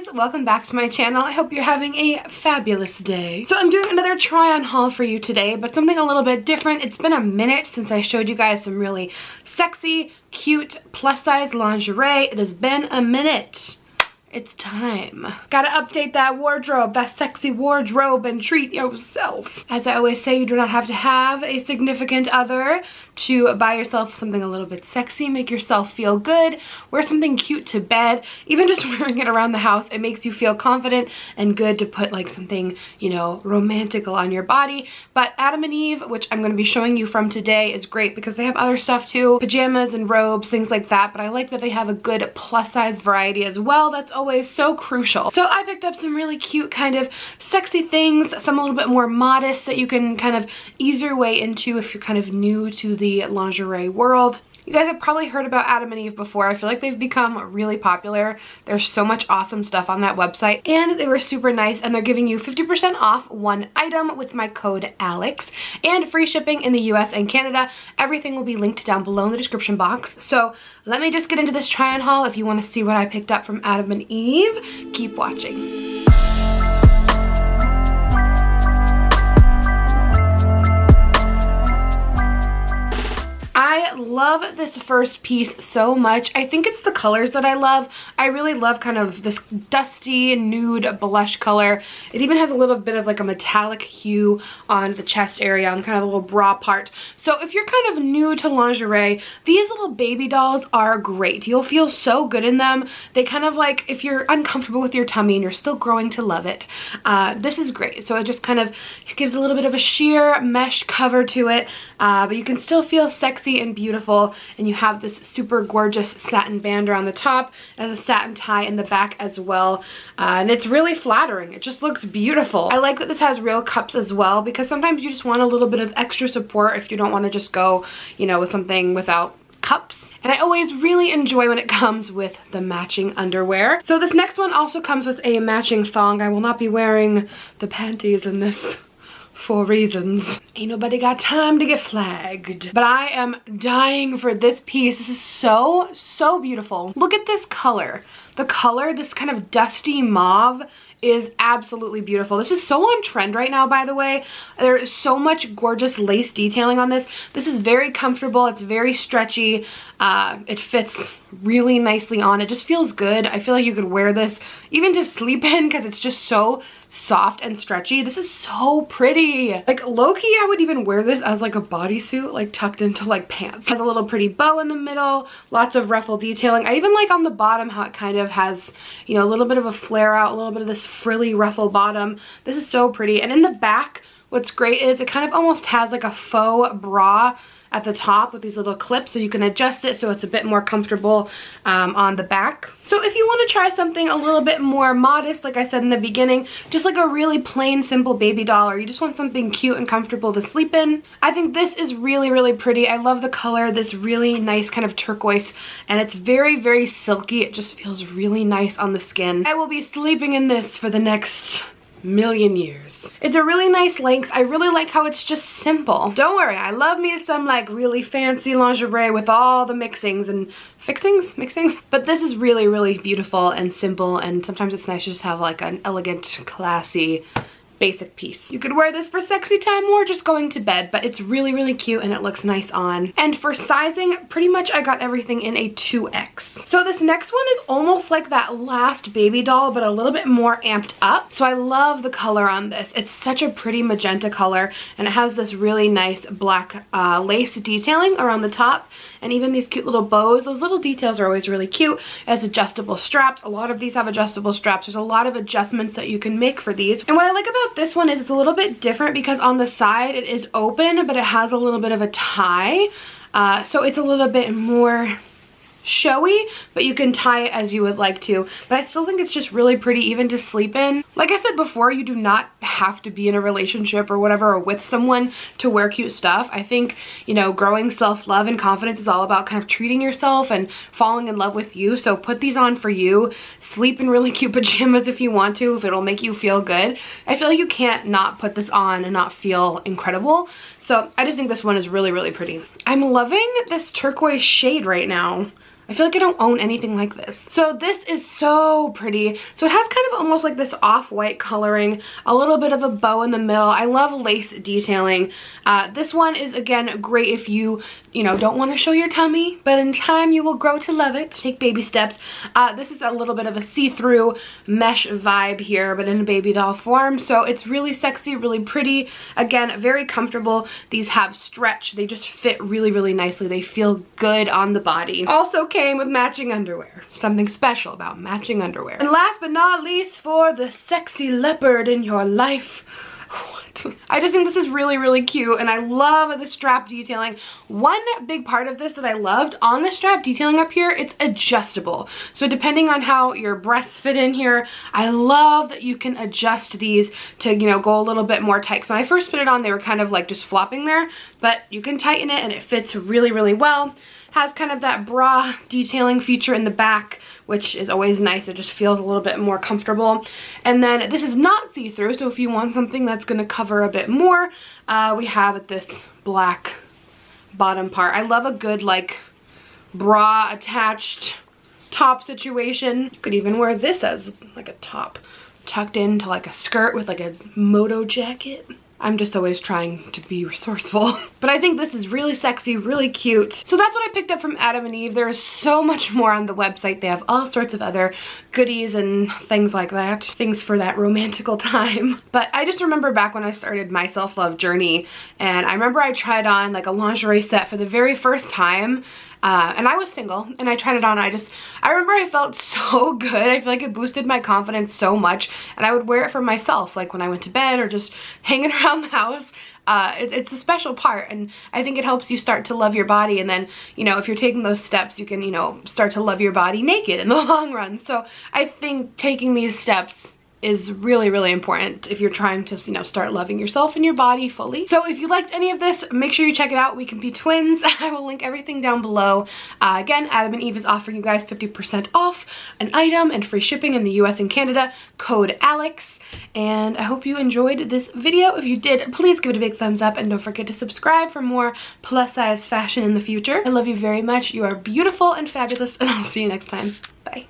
guys, welcome back to my channel. I hope you're having a fabulous day. So I'm doing another try on haul for you today, but something a little bit different. It's been a minute since I showed you guys some really sexy, cute, plus size lingerie. It has been a minute. It's time. Gotta update that wardrobe, that sexy wardrobe, and treat yourself. As I always say, you do not have to have a significant other to buy yourself something a little bit sexy, make yourself feel good, wear something cute to bed. Even just wearing it around the house, it makes you feel confident and good to put like something, you know, romantical on your body. But Adam and Eve, which I'm going to be showing you from today, is great because they have other stuff too, pajamas and robes, things like that. But I like that they have a good plus size variety as well. That's always so crucial. So I picked up some really cute kind of sexy things, some a little bit more modest that you can kind of ease your way into if you're kind of new to the lingerie world. You guys have probably heard about Adam and Eve before. I feel like they've become really popular. There's so much awesome stuff on that website, and they were super nice, and they're giving you 50% off one item with my code ALEX and free shipping in the US and Canada. Everything will be linked down below in the description box. So let me just get into this try on haul. If you want to see what I picked up from Adam and Eve, keep watching. I love this first piece so much. I think it's the colors that I love. I really love kind of this dusty nude blush color. It even has a little bit of like a metallic hue on the chest area, on kind of the little bra part. So if you're kind of new to lingerie, these little baby dolls are great. You'll feel so good in them. They kind of like, if you're uncomfortable with your tummy and you're still growing to love it, this is great. So it just kind of gives a little bit of a sheer mesh cover to it, but you can still feel sexy and beautiful, and you have this super gorgeous satin band around the top and a satin tie in the back as well, and it's really flattering. It just looks beautiful. I like that this has real cups as well, because sometimes you just want a little bit of extra support if you don't want to just go, you know, with something without cups. And I always really enjoy when it comes with the matching underwear. So this next one also comes with a matching thong. I will not be wearing the panties in this for reasons. Ain't nobody got time to get flagged. But I am dying for this piece. This is so, so beautiful. Look at this color. The color, this kind of dusty mauve, is absolutely beautiful. This is so on trend right now, by the way. There is so much gorgeous lace detailing on this. This is very comfortable. It's very stretchy. It fits really nicely on. It just feels good. I feel like you could wear this even to sleep in because it's just so soft and stretchy. This is so pretty. Like low-key, I would even wear this as like a bodysuit, like tucked into like pants. It has a little pretty bow in the middle, lots of ruffle detailing. I even like on the bottom how it kind of has, you know, a little bit of a flare out, a little bit of this frilly ruffle bottom. This is so pretty. And in the back, what's great is it kind of almost has like a faux bra at the top with these little clips, so you can adjust it so it's a bit more comfortable on the back. So if you want to try something a little bit more modest, like I said in the beginning, just like a really plain simple baby doll, or you just want something cute and comfortable to sleep in, I think this is really, really pretty. I love the color, this really nice kind of turquoise, and it's very, very silky. It just feels really nice on the skin. I will be sleeping in this for the next million years. It's a really nice length. I really like how it's just simple. Don't worry, I love me some like really fancy lingerie with all the mixings and mixings, but this is really, really beautiful and simple, and sometimes it's nice to just have like an elegant, classy, basic piece. You could wear this for sexy time or just going to bed, but it's really, really cute and it looks nice on. And for sizing, pretty much I got everything in a 2X. So this next one is almost like that last baby doll, but a little bit more amped up. So I love the color on this. It's such a pretty magenta color, and it has this really nice black lace detailing around the top, and even these cute little bows. Those little details are always really cute. It has adjustable straps. A lot of these have adjustable straps. There's a lot of adjustments that you can make for these. And what I like about this one is it's a little bit different because on the side it is open, but it has a little bit of a tie. So it's a little bit more showy, but you can tie it as you would like to. But I still think it's just really pretty even to sleep in. Like I said before, you do not have to be in a relationship or whatever or with someone to wear cute stuff. I think, you know, growing self-love and confidence is all about kind of treating yourself and falling in love with you. So put these on for you. Sleep in really cute pajamas if you want to, if it'll make you feel good. I feel like you can't not put this on and not feel incredible. So I just think this one is really, really pretty. I'm loving this turquoise shade right now. I feel like I don't own anything like this. So this is so pretty. So it has kind of almost like this off-white coloring, a little bit of a bow in the middle. I love lace detailing. This one is, again, great if you don't want to show your tummy, but in time you will grow to love it. Take baby steps. This is a little bit of a see-through mesh vibe here, but in a baby doll form. So it's really sexy, really pretty. Again, very comfortable. These have stretch. They just fit really, really nicely. They feel good on the body. Also came with matching underwear. Something special about matching underwear. And last but not least, for the sexy leopard in your life. I just think this is really, really cute, and I love the strap detailing. One big part of this that I loved, on the strap detailing up here, it's adjustable. So depending on how your breasts fit in here, I love that you can adjust these to, go a little bit more tight. So when I first put it on, they were kind of like just flopping there, but you can tighten it and it fits really, really well. Has kind of that bra detailing feature in the back, which is always nice. It just feels a little bit more comfortable. And then this is not see-through, so if you want something that's going to cover a bit more, we have this black bottom part. I love a good like bra attached top situation. You could even wear this as like a top tucked into like a skirt with like a moto jacket. I'm just always trying to be resourceful. But I think this is really sexy, really cute. So that's what I picked up from Adam and Eve. There is so much more on the website. They have all sorts of other goodies and things like that. Things for that romantical time. But I just remember back when I started my self-love journey, and I remember I tried on like a lingerie set for the very first time. And I was single, and I tried it on. I remember I felt so good. I feel like it boosted my confidence so much, and I would wear it for myself, like when I went to bed or just hanging around the house. It's a special part, and I think it helps you start to love your body, and then, if you're taking those steps, you can, start to love your body naked in the long run. So I think taking these steps is really, really important if you're trying to, start loving yourself and your body fully. So if you liked any of this, make sure you check it out. We Can Be Twins. I will link everything down below. Again, Adam and Eve is offering you guys 50% off an item and free shipping in the US and Canada. Code ALEX. And I hope you enjoyed this video. If you did, please give it a big thumbs up, and don't forget to subscribe for more plus size fashion in the future. I love you very much. You are beautiful and fabulous, and I'll see you next time. Bye.